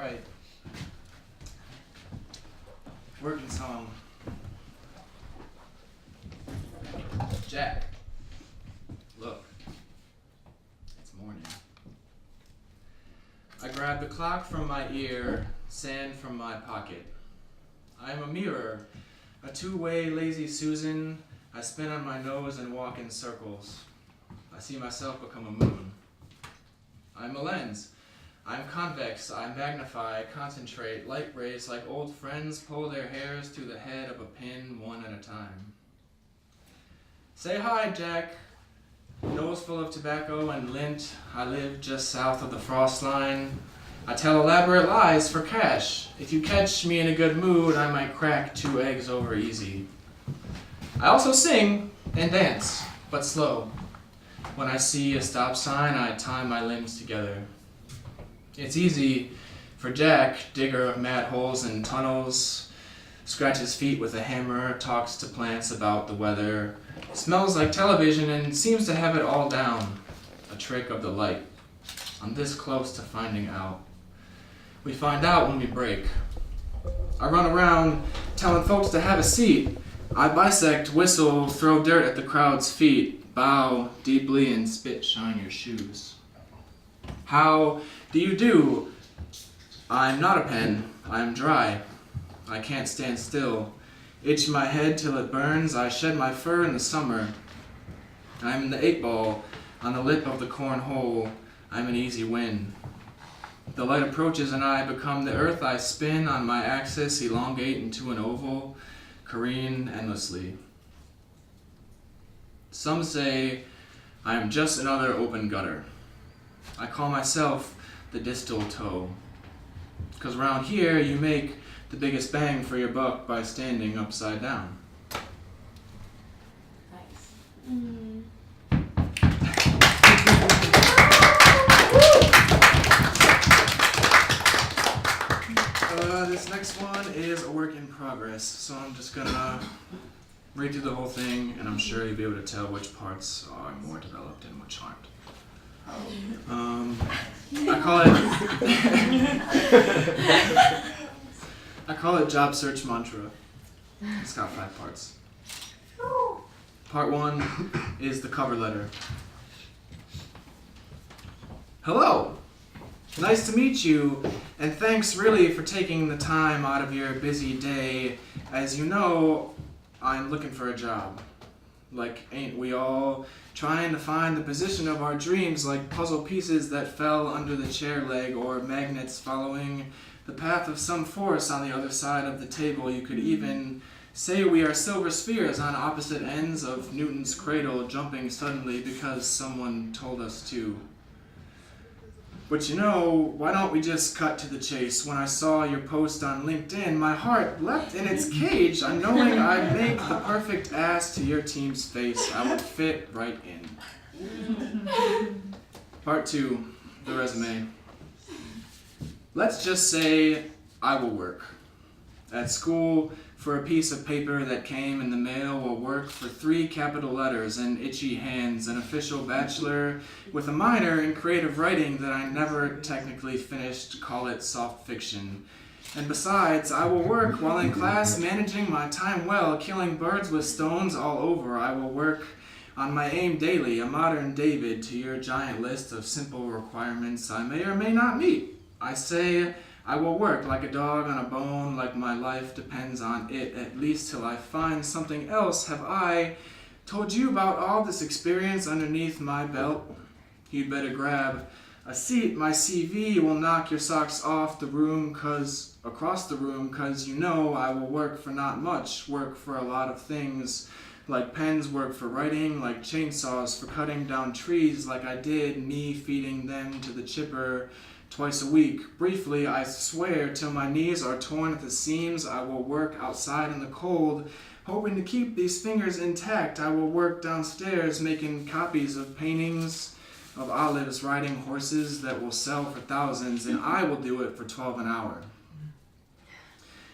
right. Working song. Jack, look, it's morning. I grab the clock from my ear, sand from my pocket. I am a mirror, a two-way lazy Susan. I spin on my nose and walk in circles. I see myself become a moon. I'm a lens. I'm convex, I magnify, concentrate, light rays like old friends pull their hairs to the head of a pin one at a time. Say hi, Jack. Nose full of tobacco and lint. I live just south of the frost line. I tell elaborate lies for cash. If you catch me in a good mood, I might crack 2 eggs over easy. I also sing and dance, but slow. When I see a stop sign, I tie my limbs together. It's easy for Jack, digger of mad holes and tunnels, scratches feet with a hammer, talks to plants about the weather, smells like television and seems to have it all down. A trick of the light. I'm this close to finding out. We find out when we break. I run around telling folks to have a seat. I bisect, whistle, throw dirt at the crowd's feet, bow deeply and spit shine your shoes. How do you do? I'm not a pen. I'm dry. I can't stand still. Itch my head till it burns. I shed my fur in the summer. I'm in the 8-ball on the lip of the cornhole. I'm an easy win. The light approaches and I become the earth I spin on my axis, elongate into an oval, careen endlessly. Some say I am just another open gutter. I call myself the distal toe. 'Cause around here you make the biggest bang for your buck by standing upside down. Nice. This next one is a work in progress, so I'm just gonna read through the whole thing, and I'm sure you'll be able to tell which parts are more developed and which aren't. I call it job search mantra. It's got 5 parts. Part 1 is the cover letter. Hello. Nice to meet you, and thanks really for taking the time out of your busy day. As you know, I'm looking for a job. Like, ain't we all trying to find the position of our dreams like puzzle pieces that fell under the chair leg or magnets following the path of some force on the other side of the table. You could even say we are silver spheres on opposite ends of Newton's cradle jumping suddenly because someone told us to. But you know, why don't we just cut to the chase? When I saw your post on LinkedIn, my heart leapt in its cage, knowing I'd make the perfect ass to your team's face. I would fit right in. Part 2, the resume. Let's just say I will work. At school, for a piece of paper that came in the mail, will work for 3 capital letters and itchy hands, an official bachelor with a minor in creative writing that I never technically finished, call it soft fiction. And besides, I will work while in class, managing my time well, killing birds with stones all over. I will work on my aim daily, a modern David to your giant list of simple requirements I may or may not meet. I say I will work like a dog on a bone, like my life depends on it, at least till I find something else. Have I told you about all this experience underneath my belt? You'd better grab a seat. My CV will knock your socks off the room, across the room, 'cause you know I will work for not much, work for a lot of things, like pens work for writing, like chainsaws for cutting down trees, like I did, me feeding them to the chipper twice a week. Briefly, I swear, till my knees are torn at the seams, I will work outside in the cold, hoping to keep these fingers intact. I will work downstairs, making copies of paintings of olives riding horses that will sell for thousands, and I will do it for 12 an hour.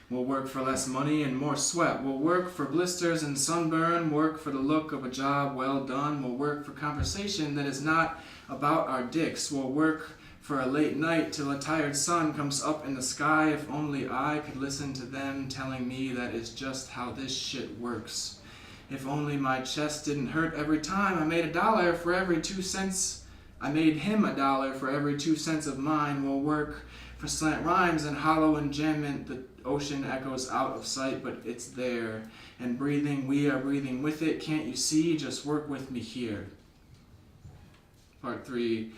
We'll work for less money and more sweat. We'll work for blisters and sunburn, work for the look of a job well done. We'll work for conversation that is not about our dicks. We'll work for a late night till a tired sun comes up in the sky. If only I could listen to them telling me that is just how this shit works. If only my chest didn't hurt every time I made $1 for every 2 cents. I made him $1 for every 2 cents of mine will work for slant rhymes and hollow enjambment. The ocean echoes out of sight, but it's there. And breathing, we are breathing with it. Can't you see? Just work with me here. Part 3,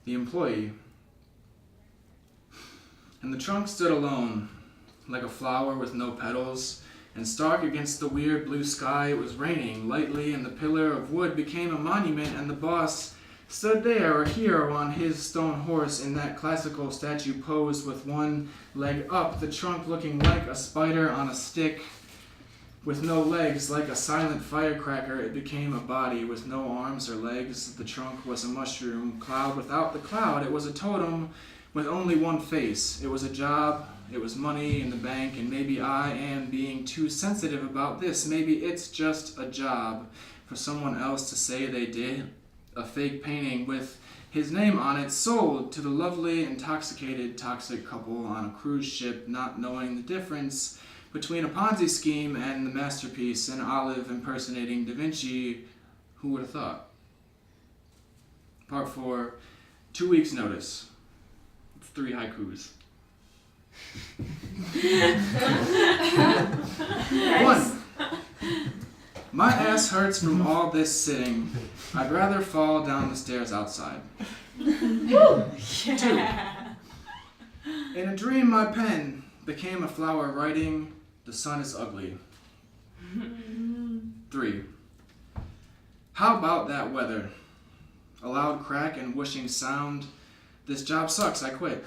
the employee. And the trunk stood alone, like a flower with no petals, and stark against the weird blue sky it was raining lightly, and the pillar of wood became a monument, and the boss stood there, a hero on his stone horse in that classical statue pose with one leg up, the trunk looking like a spider on a stick. With no legs, like a silent firecracker, it became a body with no arms or legs. The trunk was a mushroom cloud without the cloud. It was a totem with only one face. It was a job, it was money in the bank, and maybe I am being too sensitive about this. Maybe it's just a job for someone else to say they did. A fake painting with his name on it sold to the lovely, intoxicated, toxic couple on a cruise ship, not knowing the difference between a Ponzi scheme and the masterpiece, an olive impersonating Da Vinci. Who would have thought? Part 4, 2 weeks notice. It's 3 haikus. 1. My ass hurts from all this sitting. I'd rather fall down the stairs outside. 2. In a dream, my pen became a flower writing, "The sun is ugly." 3. How about that weather? A loud crack and whooshing sound. This job sucks, I quit.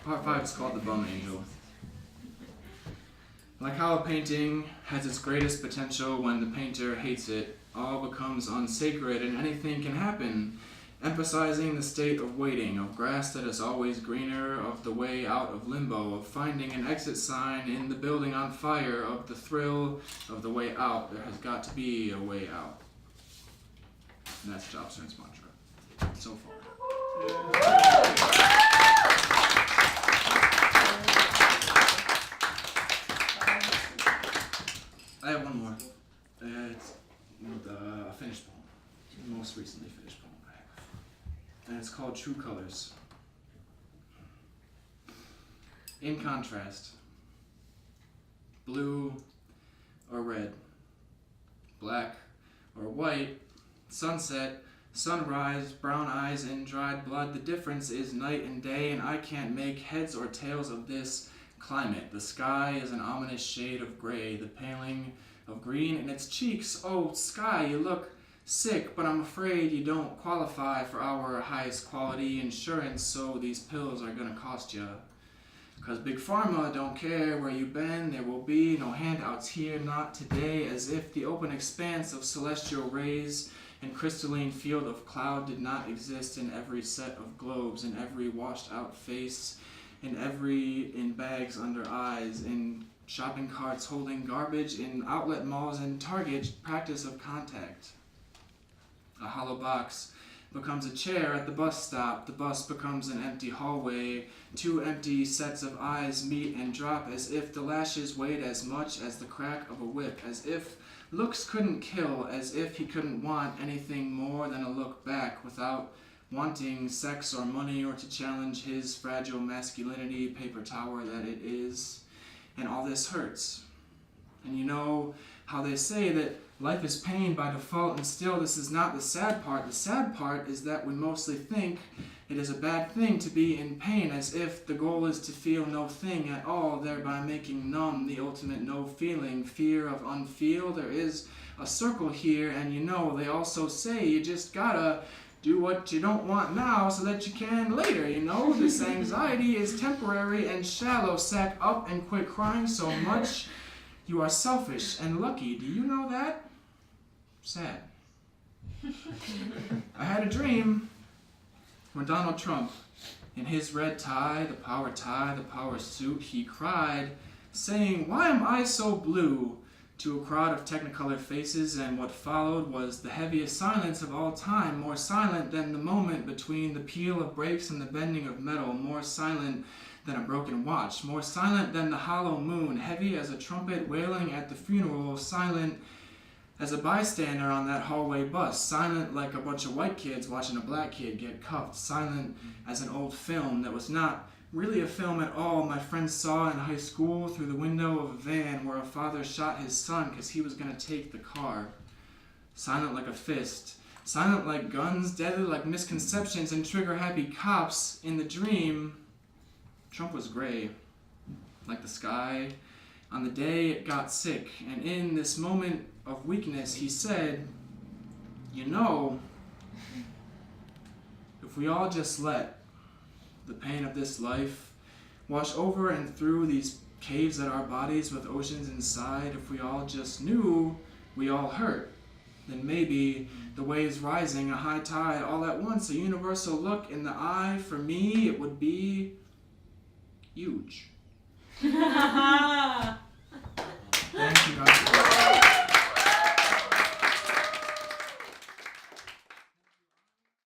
Part 5 is called The Bum Angel. Like how a painting has its greatest potential when the painter hates it, all becomes unsacred and anything can happen, emphasizing the state of waiting, of grass that is always greener, of the way out of limbo, of finding an exit sign in the building on fire, of the thrill of the way out. There has got to be a way out. And that's Jobstern's mantra so far. I have one more. It's a finished poem. The most recently finished poem I have. And it's called True Colors. In contrast, blue or red, black or white, sunset, sunrise, brown eyes and dried blood. The difference is night and day, and I can't make heads or tails of this climate. The sky is an ominous shade of gray, the paling of green in its cheeks. Oh, sky, you look sick, but I'm afraid you don't qualify for our highest quality insurance, so these pills are gonna cost you. 'Cause Big Pharma don't care where you've been, there will be no handouts here, not today, as if the open expanse of celestial rays and crystalline field of cloud did not exist in every set of globes, in every washed out face, in bags under eyes, in shopping carts holding garbage, in outlet malls and Target practice of contact. A hollow box becomes a chair at the bus stop. The bus becomes an empty hallway. 2 empty sets of eyes meet and drop as if the lashes weighed as much as the crack of a whip, as if looks couldn't kill, as if he couldn't want anything more than a look back without wanting sex or money or to challenge his fragile masculinity, paper tower that it is. And all this hurts. And you know how they say that life is pain by default, and still this is not the sad part. The sad part is that we mostly think it is a bad thing to be in pain, as if the goal is to feel no thing at all, thereby making numb the ultimate no feeling, fear of unfeel. There is a circle here, and you know, they also say you just gotta do what you don't want now so that you can later, you know? This anxiety is temporary and shallow. Sack up and quit crying so much. You are selfish and lucky. Do you know that? Sad. I had a dream when Donald Trump, in his red tie, the power suit, he cried, saying, "Why am I so blue? to a crowd of technicolor faces, and what followed was the heaviest silence of all time, more silent than the moment between the peal of brakes and the bending of metal, more silent than a broken watch, more silent than the hollow moon, heavy as a trumpet wailing at the funeral, silent as a bystander on that hallway bus, silent like a bunch of white kids watching a black kid get cuffed, silent as an old film that was not really a film at all my friends saw in high school through the window of a van where a father shot his son because he was going to take the car. Silent like a fist, silent like guns, deadly like misconceptions and trigger-happy cops. In the dream, Trump was gray, like the sky, on the day it got sick, and in this moment of weakness, he said, "You know, if we all just let the pain of this life wash over and through these caves at our bodies with oceans inside, if we all just knew we all hurt, then maybe the waves rising, a high tide all at once, a universal look in the eye, for me it would be huge."